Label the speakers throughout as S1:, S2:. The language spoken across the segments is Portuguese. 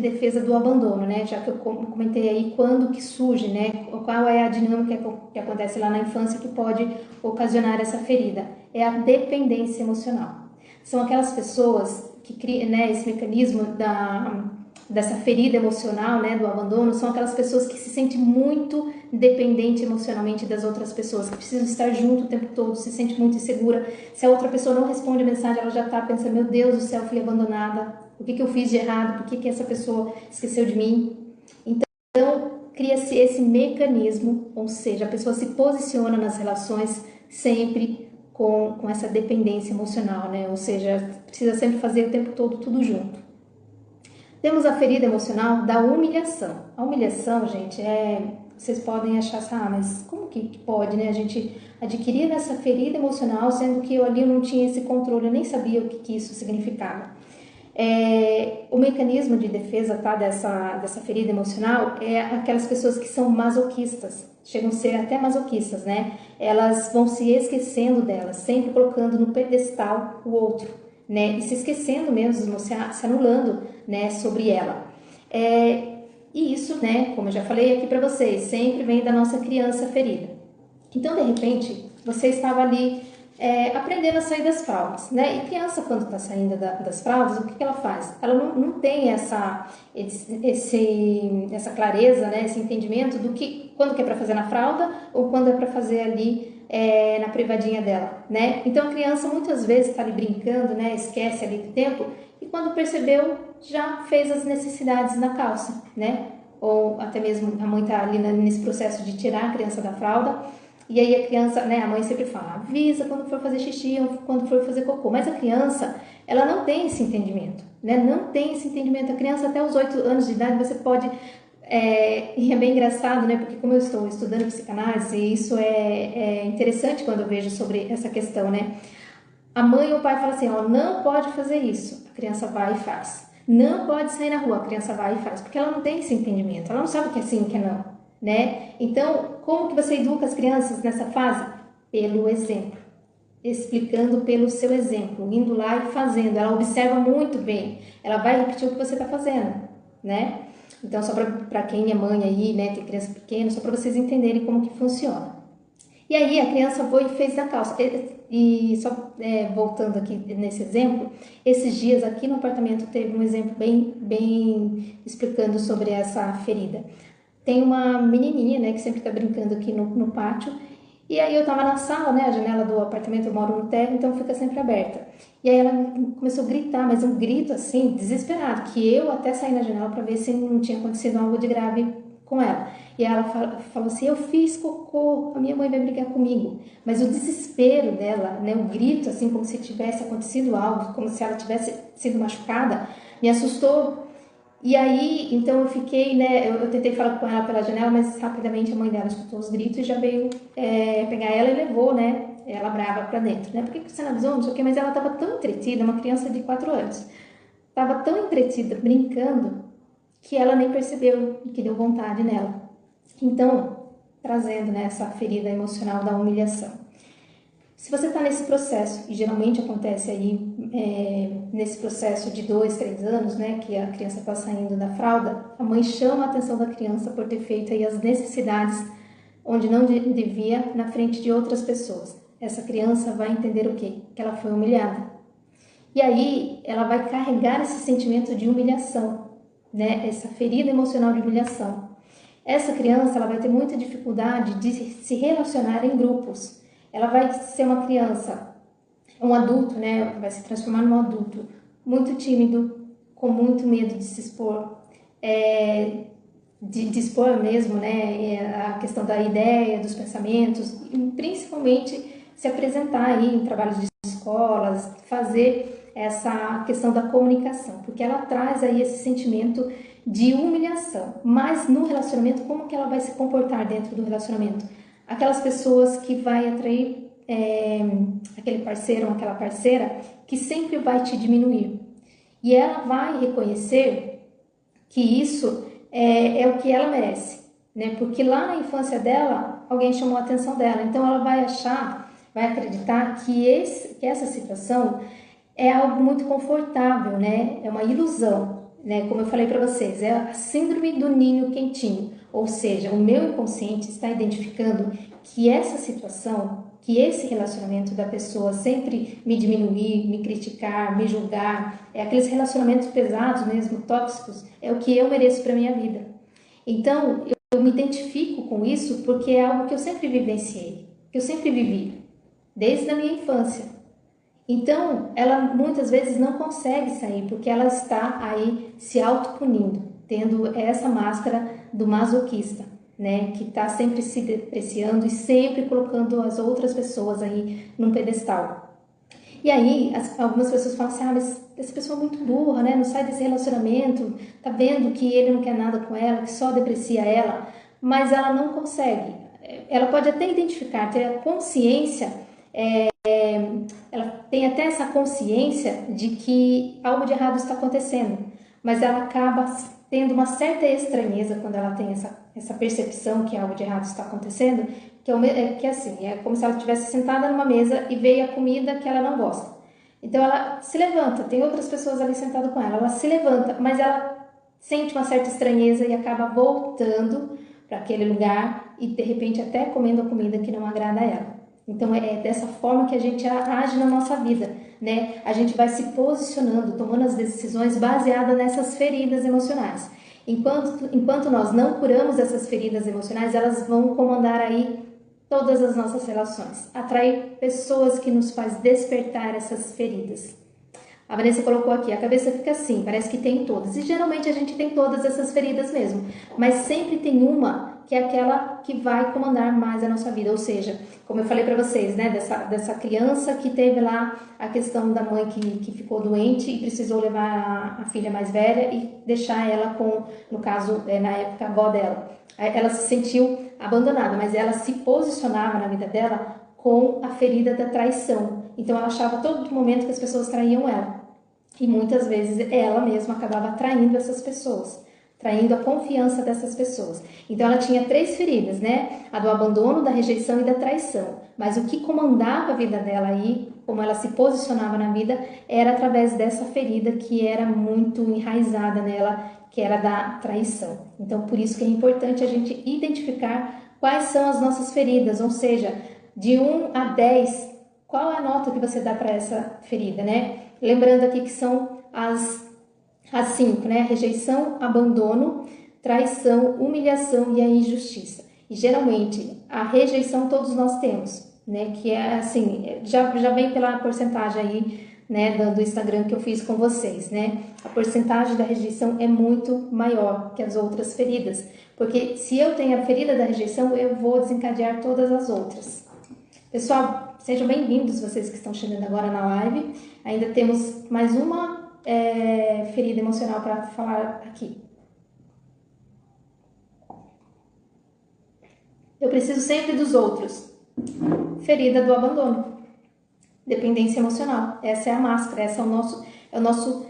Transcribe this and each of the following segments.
S1: defesa do abandono, né? Já que eu comentei aí quando que surge, né? Qual é a dinâmica que acontece lá na infância que pode ocasionar essa ferida? É a dependência emocional. São aquelas pessoas que criam, né, esse mecanismo dessa ferida emocional, né, do abandono, são aquelas pessoas que se sentem muito dependente emocionalmente das outras pessoas, que precisam estar junto o tempo todo, se sente muito insegura. Se a outra pessoa não responde a mensagem, ela já está pensando, meu Deus do céu, fui abandonada, o que eu fiz de errado, por que essa pessoa esqueceu de mim? Então, cria-se esse mecanismo, ou seja, a pessoa se posiciona nas relações sempre com essa dependência emocional, né? Ou seja, precisa sempre fazer o tempo todo tudo junto. Temos a ferida emocional da humilhação. A humilhação, gente, vocês podem achar assim, mas como que pode, né? A gente adquirir essa ferida emocional, sendo que eu ali não tinha esse controle, eu nem sabia o que isso significava. O mecanismo de defesa, tá, dessa ferida emocional é aquelas pessoas que são masoquistas, chegam a ser até masoquistas, né? Elas vão se esquecendo delas, sempre colocando no pedestal o outro, né? E se esquecendo mesmo, se anulando, né, sobre ela. E isso, né, como eu já falei aqui para vocês, sempre vem da nossa criança ferida. Então, de repente, você estava ali aprendendo a sair das fraldas, né? E criança, quando está saindo das fraldas, o que ela faz? Ela não tem essa clareza, né? Esse entendimento do que quando que é para fazer na fralda ou quando é para fazer ali na privadinha dela, né? Então, a criança muitas vezes está ali brincando, né? Esquece ali do tempo e quando percebeu, já fez as necessidades na calça, né? Ou até mesmo a mãe está ali nesse processo de tirar a criança da fralda. E aí a criança, né, a mãe sempre fala, avisa quando for fazer xixi ou quando for fazer cocô. Mas a criança, ela não tem esse entendimento, né? Não tem esse entendimento. A criança até os 8 anos de idade você pode... e é bem engraçado, né? Porque como eu estou estudando psicanálise, isso é interessante quando eu vejo sobre essa questão, né? A mãe ou o pai fala assim, ó, não pode fazer isso. A criança vai e faz. Não pode sair na rua. A criança vai e faz. Porque ela não tem esse entendimento. Ela não sabe o que é sim e o que é não, né? Então, como que você educa as crianças nessa fase? Pelo exemplo. Explicando pelo seu exemplo. Indo lá e fazendo. Ela observa muito bem. Ela vai repetir o que você está fazendo, né? Então, só para quem é mãe aí, né, tem criança pequena, só para vocês entenderem como que funciona. E aí a criança foi e fez a calça. E só voltando aqui nesse exemplo, esses dias aqui no apartamento teve um exemplo bem explicando sobre essa ferida. Tem uma menininha, né, que sempre está brincando aqui no pátio. E aí eu tava na sala, né, a janela do apartamento, eu moro no térreo, então fica sempre aberta. E aí ela começou a gritar, mas um grito assim, desesperado, que eu até saí na janela para ver se não tinha acontecido algo de grave com ela. E ela falou assim, eu fiz cocô, a minha mãe vai brigar comigo. Mas o desespero dela, né, o grito, assim, como se tivesse acontecido algo, como se ela tivesse sido machucada, me assustou. E aí, então eu fiquei, né, eu tentei falar com ela pela janela, mas rapidamente a mãe dela escutou os gritos e já veio pegar ela e levou, né, ela brava pra dentro, né, por que você não avisou, não sei o que, mas ela tava tão entretida, uma criança de 4 anos, tava tão entretida, brincando, que ela nem percebeu que deu vontade nela. Então, trazendo, né, essa ferida emocional da humilhação. Se você está nesse processo, e geralmente acontece aí nesse processo de 2, 3 anos, né, que a criança está saindo da fralda, a mãe chama a atenção da criança por ter feito aí as necessidades onde não devia na frente de outras pessoas. Essa criança vai entender o quê? Que ela foi humilhada. E aí ela vai carregar esse sentimento de humilhação, né, essa ferida emocional de humilhação. Essa criança ela vai ter muita dificuldade de se relacionar em grupos. Ela vai ser uma criança, um adulto, né? Vai se transformar num adulto muito tímido, com muito medo de se expor, de expor mesmo, né? A questão da ideia, dos pensamentos, e principalmente se apresentar aí em trabalhos de escolas, fazer essa questão da comunicação, porque ela traz aí esse sentimento de humilhação. Mas no relacionamento, como que ela vai se comportar dentro do relacionamento? Aquelas pessoas que vai atrair aquele parceiro ou aquela parceira que sempre vai te diminuir. E ela vai reconhecer que isso é o que ela merece, né? Porque lá na infância dela, alguém chamou a atenção dela. Então ela vai achar, vai acreditar que essa situação é algo muito confortável, né? É uma ilusão. né? Como eu falei para vocês, é a síndrome do ninho quentinho, ou seja, o meu inconsciente está identificando que essa situação, que esse relacionamento da pessoa sempre me diminuir, me criticar, me julgar, aqueles relacionamentos pesados mesmo, tóxicos, é o que eu mereço para minha vida. Então, eu me identifico com isso porque é algo que eu sempre vivenciei, que eu sempre vivi, desde a minha infância. Então, ela muitas vezes não consegue sair porque ela está aí se autopunindo, tendo essa máscara do masoquista, né? Que está sempre se depreciando e sempre colocando as outras pessoas aí num pedestal. E aí, algumas pessoas falam assim, mas essa pessoa é muito burra, né? Não sai desse relacionamento, tá vendo que ele não quer nada com ela, que só deprecia ela, mas ela não consegue. Ela pode até identificar, ter a consciência, ela tem até essa consciência de que algo de errado está acontecendo, mas ela acaba tendo uma certa estranheza quando ela tem essa percepção que algo de errado está acontecendo, que assim, é como se ela estivesse sentada numa mesa e veio a comida que ela não gosta. Então ela se levanta, tem outras pessoas ali sentadas com ela, ela se levanta, mas ela sente uma certa estranheza e acaba voltando para aquele lugar e de repente até comendo a comida que não agrada a ela. Então é dessa forma que a gente age na nossa vida, né? A gente vai se posicionando, tomando as decisões baseadas nessas feridas emocionais. Enquanto nós não curamos essas feridas emocionais, elas vão comandar aí todas as nossas relações, atrair pessoas que nos faz despertar essas feridas. A Vanessa colocou aqui, a cabeça fica assim, parece que tem todas. E geralmente a gente tem todas essas feridas mesmo. Mas sempre tem uma que é aquela que vai comandar mais a nossa vida. Ou seja, como eu falei para vocês, né? Dessa criança que teve lá a questão da mãe que ficou doente e precisou levar a filha mais velha e deixar ela com, no caso, na época, a avó dela. Ela se sentiu abandonada, mas ela se posicionava na vida dela com a ferida da traição. Então ela achava a todo momento que as pessoas traíam ela. E muitas vezes ela mesma acabava traindo essas pessoas, traindo a confiança dessas pessoas. Então ela tinha 3 feridas, né? A do abandono, da rejeição e da traição. Mas o que comandava a vida dela aí, como ela se posicionava na vida, era através dessa ferida que era muito enraizada nela, que era da traição. Então por isso que é importante a gente identificar quais são as nossas feridas, ou seja, de 1 a 10, qual é a nota que você dá para essa ferida, né? Lembrando aqui que são as 5, né? Rejeição, abandono, traição, humilhação e a injustiça. E geralmente a rejeição todos nós temos, né? Que é assim, já vem pela porcentagem aí, né? Do Instagram que eu fiz com vocês, né? A porcentagem da rejeição é muito maior que as outras feridas, porque se eu tenho a ferida da rejeição, eu vou desencadear todas as outras. Pessoal, sejam bem-vindos vocês que estão chegando agora na live. Ainda temos mais uma ferida emocional para falar aqui. Eu preciso sempre dos outros. Ferida do abandono. Dependência emocional. Essa é a máscara, esse é o nosso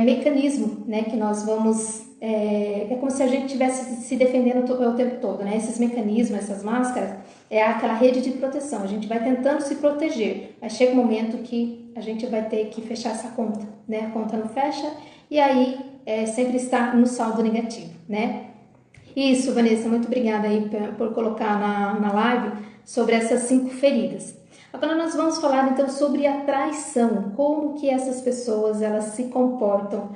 S1: mecanismo, né? Que nós vamos... É como se a gente estivesse se defendendo o tempo todo, né? Esses mecanismos, essas máscaras, é aquela rede de proteção. A gente vai tentando se proteger, mas chega um momento que a gente vai ter que fechar essa conta, né? A conta não fecha e aí sempre está no saldo negativo, né? Isso, Vanessa, muito obrigada aí por colocar na live sobre essas 5 feridas. Agora nós vamos falar então sobre a traição, como que essas pessoas elas se comportam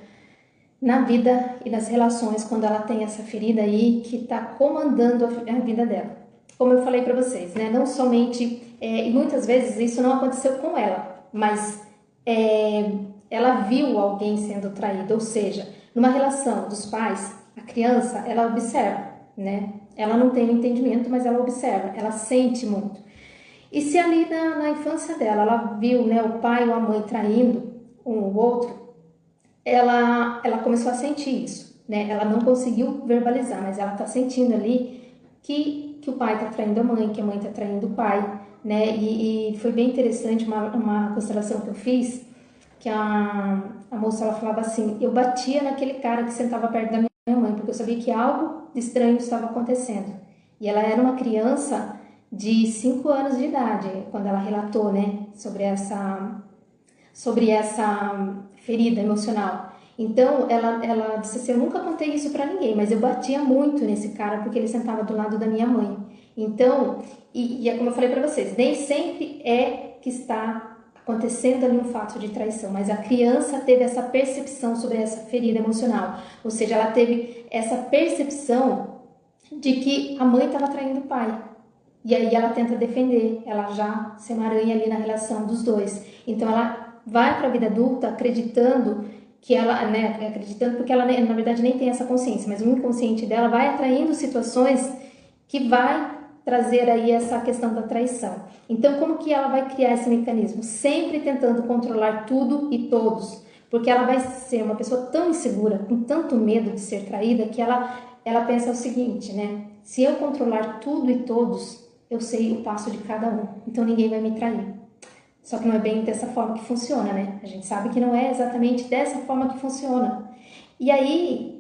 S1: na vida e nas relações quando ela tem essa ferida aí que está comandando a vida dela. Como eu falei para vocês, né? Não somente, e muitas vezes isso não aconteceu com ela, mas ela viu alguém sendo traído, ou seja, numa relação dos pais, a criança, ela observa, né? Ela não tem entendimento, mas ela observa, ela sente muito. E se ali na infância dela, ela viu, né, o pai ou a mãe traindo um ou outro, ela começou a sentir isso, né? Ela não conseguiu verbalizar, mas ela está sentindo ali que o pai está traindo a mãe, que a mãe está traindo o pai, né? E foi bem interessante uma constelação que eu fiz, que a moça ela falava assim, eu batia naquele cara que sentava perto da minha mãe, porque eu sabia que algo de estranho estava acontecendo. E ela era uma criança de 5 anos de idade, quando ela relatou, né, sobre essa ferida emocional. Então, ela disse assim, eu nunca contei isso para ninguém, mas eu batia muito nesse cara porque ele sentava do lado da minha mãe. Então, e é como eu falei para vocês, nem sempre é que está acontecendo ali um fato de traição, mas a criança teve essa percepção sobre essa ferida emocional, ou seja, ela teve essa percepção de que a mãe estava traindo o pai. E aí ela tenta defender, ela já se emaranha ali na relação dos dois. Então ela vai para a vida adulta acreditando que ela, né, acreditando porque ela na verdade nem tem essa consciência, mas o inconsciente dela vai atraindo situações que vai trazer aí essa questão da traição. Então como que ela vai criar esse mecanismo? Sempre tentando controlar tudo e todos, porque ela vai ser uma pessoa tão insegura, com tanto medo de ser traída, que ela pensa o seguinte, né? Se eu controlar tudo e todos, eu sei o passo de cada um, então ninguém vai me trair. Só que não é bem dessa forma que funciona, né? A gente sabe que não é exatamente dessa forma que funciona. E aí,